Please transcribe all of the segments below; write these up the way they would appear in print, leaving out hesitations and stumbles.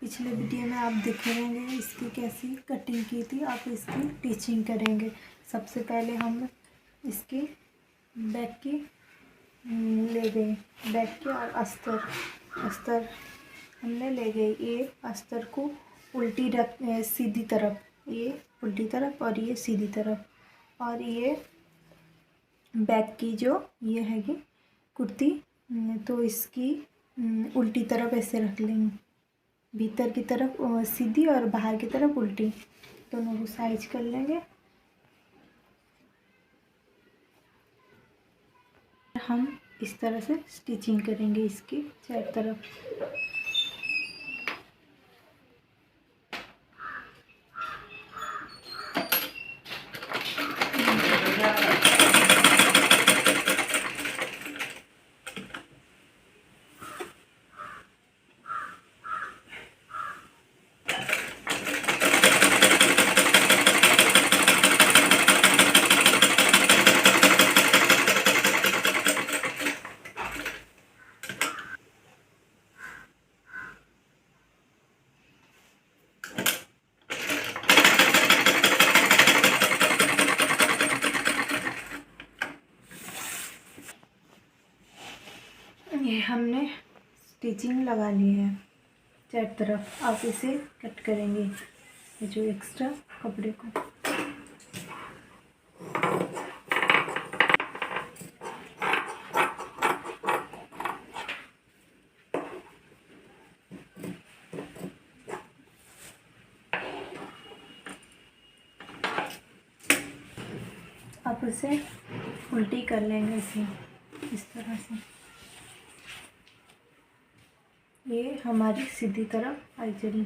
पिछले वीडियो में आप देखे होंगे इसकी कैसी कटिंग की थी, आप इसकी टीचिंग करेंगे। सबसे पहले हम इसकी बैक की ले गए, बैक की और अस्तर हमने ले गए। ये अस्तर को उल्टी रख, सीधी तरफ, ये उल्टी तरफ और ये सीधी तरफ, और ये बैक की जो ये हैगी कुर्ती, तो इसकी उल्टी तरफ ऐसे रख लेंगे, भीतर की तरफ सीधी और बाहर की तरफ उल्टी, दोनों को साइज कर लेंगे। हम इस तरह से स्टिचिंग करेंगे इसकी चारों तरफ। ये हमने स्टिचिंग लगा ली है चारों तरफ। आप इसे कट करेंगे, ये जो एक्स्ट्रा कपड़े को। आप इसे उल्टी कर लेंगे इसे इस तरह से। ये हमारी सीधी तरफ आई चली।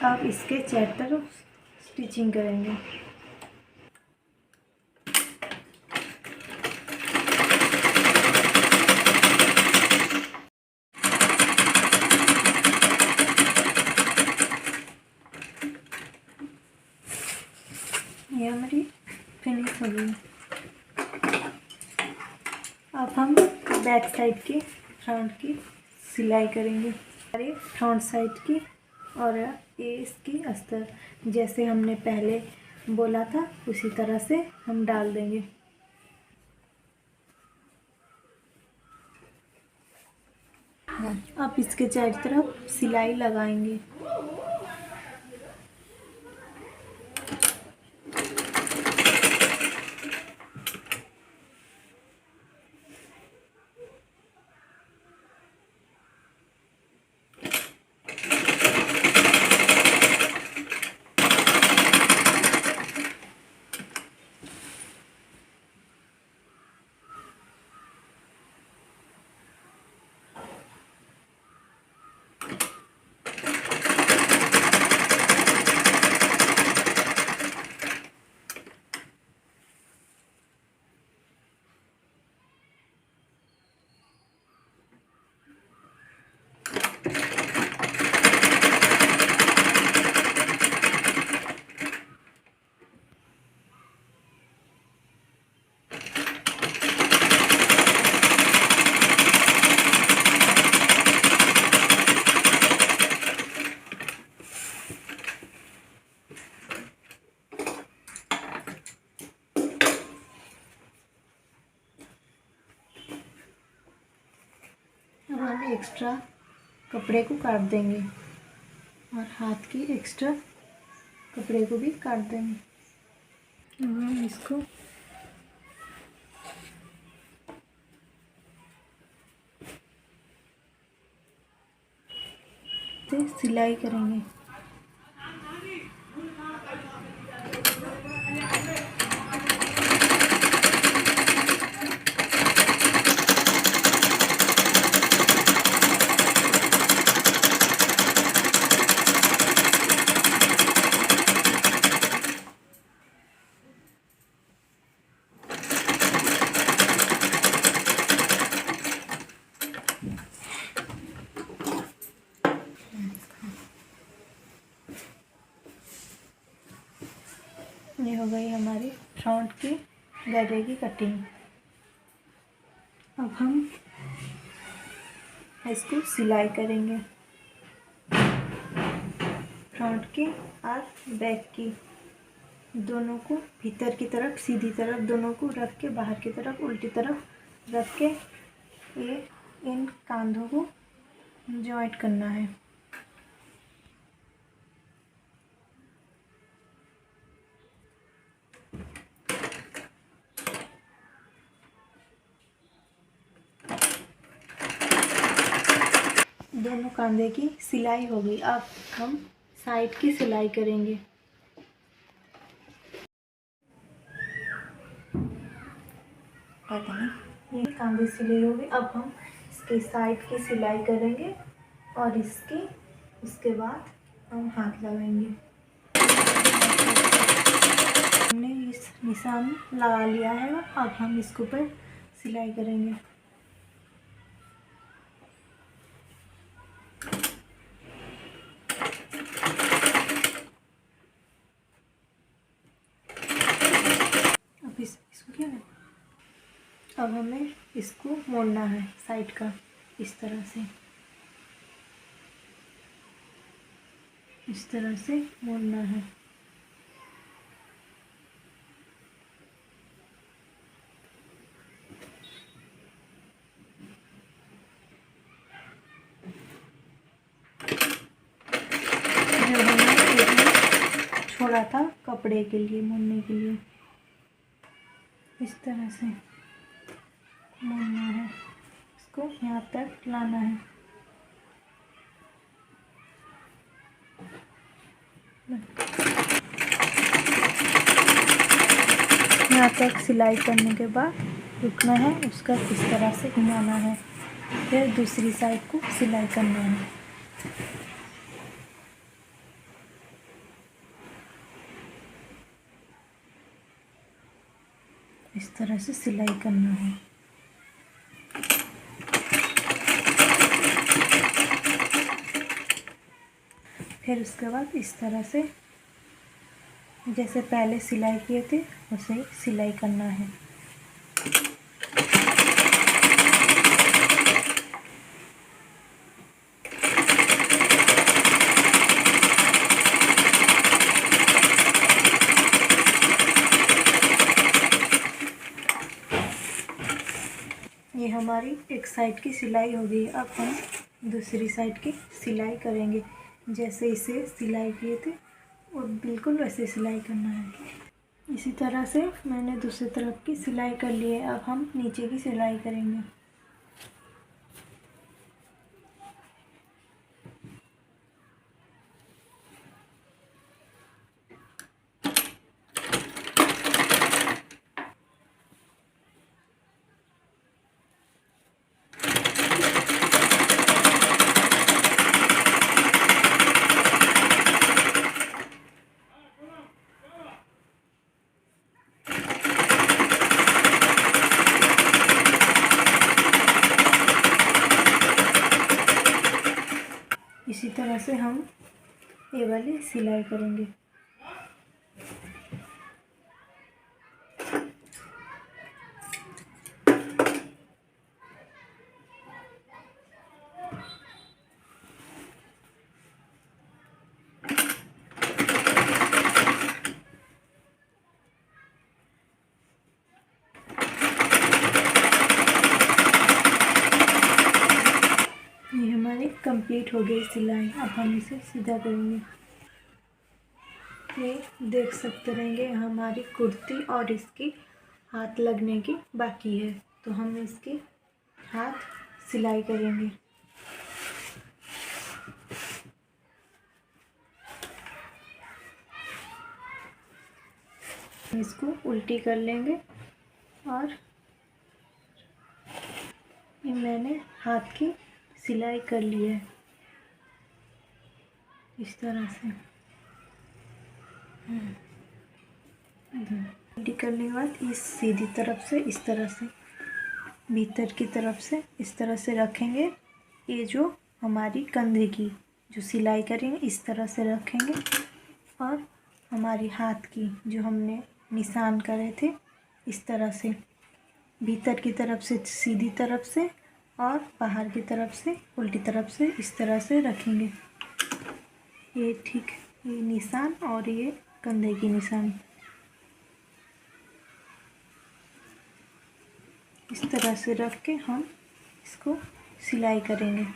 अब इसके चारों तरफ स्टिचिंग करेंगे। ये हमारी फिनिश हो गई। अब हम बैक साइड की, फ्रंट की सिलाई करेंगे, अरे फ्रंट साइड की, और ये इसकी अस्तर जैसे हमने पहले बोला था उसी तरह से हम डाल देंगे। अब इसके चारों तरफ सिलाई लगाएंगे। हम एक्स्ट्रा कपड़े को काट देंगे और हाथ की एक्स्ट्रा कपड़े को भी काट देंगे। हम इसको से सिलाई करेंगे। ये हो गई हमारी फ्रंट की गले की कटिंग। अब हम इसको सिलाई करेंगे, फ्रंट की और बैक की दोनों को भीतर की तरफ सीधी तरफ दोनों को रख के बाहर की तरफ उल्टी तरफ रख के ये इन कांधों को जॉइंट करना है। दोनों कांधे की सिलाई हो गई। अब हम साइड की सिलाई करेंगे। पता नहीं, ये कांधे सिलाई हो गई। अब हम इसके साइड की सिलाई करेंगे और इसके बाद हम हाथ लगाएंगे। हमने इस निशान लगा लिया है। अब हम इसके ऊपर सिलाई करेंगे। अब इसको क्या है, अब हमें इसको मोड़ना है साइड का, इस तरह से मोड़ना है। जो हमने एक छोड़ा था कपड़े के लिए मोड़ने के लिए, इस तरह से मोड़ना है, इसको यहाँ तक लाना है। यहाँ तक सिलाई करने के बाद रुकना है, उसका इस तरह से घुमाना है, फिर दूसरी साइड को सिलाई करना है। इस तरह से सिलाई करना है। फिर उसके बाद इस तरह से जैसे पहले सिलाई किए थे वैसे ही सिलाई करना है। ये हमारी एक साइड की सिलाई हो गई। अब हम दूसरी साइड की सिलाई करेंगे। जैसे इसे सिलाई किए थे और बिल्कुल वैसे सिलाई करना है। इसी तरह से मैंने दूसरी तरफ की सिलाई कर ली है। अब हम नीचे की सिलाई करेंगे। इसी तरह से हम ये वाली सिलाई करेंगे। ये हमारी कंप्लीट हो गई सिलाई। अब हम इसे सीधा करेंगे। ये देख सकते रहेंगे हमारी कुर्ती और इसकी हाथ लगने की बाकी है, तो हम इसके हाथ सिलाई करेंगे। इसको उल्टी कर लेंगे और ये मैंने हाथ की सिलाई कर ली है इस तरह से। उल्टी करने के बाद इस सीधी तरफ से इस तरह से भीतर की तरफ से इस तरह से रखेंगे। ये जो हमारी कंधे की जो सिलाई करेंगे इस तरह से रखेंगे और हमारी हाथ की जो हमने निशान करे थे, इस तरह से भीतर की तरफ से सीधी तरफ से और बाहर की तरफ से उल्टी तरफ से इस तरह से रखेंगे। ये ठीक, ये निशान और ये कंधे की निशान इस तरह से रख के हम इसको सिलाई करेंगे।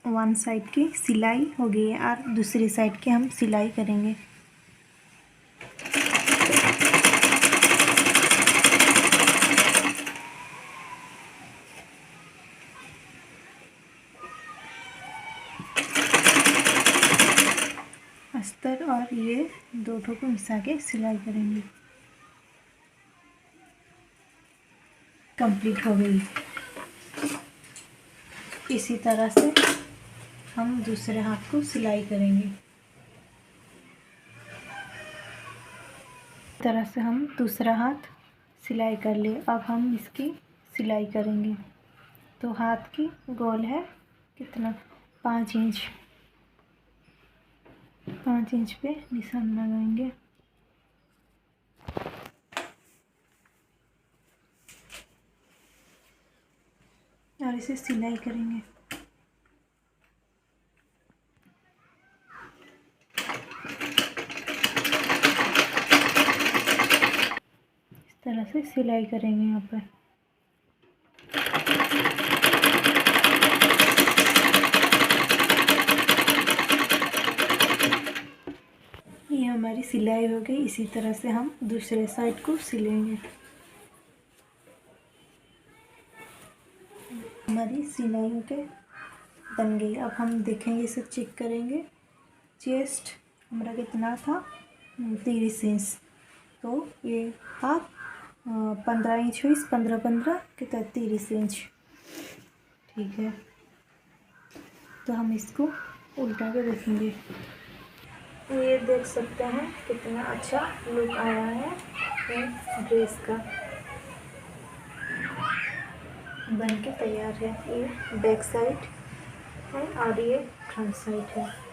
वन साइड की सिलाई हो गई है और दूसरी साइड की हम सिलाई करेंगे। अस्तर और ये दो ठो को मिला के सिलाई करेंगे। कंप्लीट हो गई। इसी तरह से हम दूसरे हाथ को सिलाई करेंगे। इस तरह से हम दूसरा हाथ सिलाई कर लिए। अब हम इसकी सिलाई करेंगे। तो हाथ की गोल है कितना, 5 इंच। 5 इंच पे निशान लगाएंगे। और इसे सिलाई करेंगे। इस तरह से सिलाई करेंगे यहाँ पर। ये हमारी सिलाई हो गई। इसी तरह से हम दूसरे साइड को सिलेंगे। हमारी सिलाई हो के बन गई। अब हम देखेंगे, इसे चेक करेंगे। चेस्ट हमारा कितना था, 30 इंच। तो ये हाथ 15 इंच हुई, 15 कितना 30 इंच। ठीक है, तो हम इसको उल्टा के देखेंगे। ये देख सकते हैं कितना अच्छा लुक आया है ड्रेस का। बन के तैयार है। ये बैक साइड है और ये फ्रंट साइड है।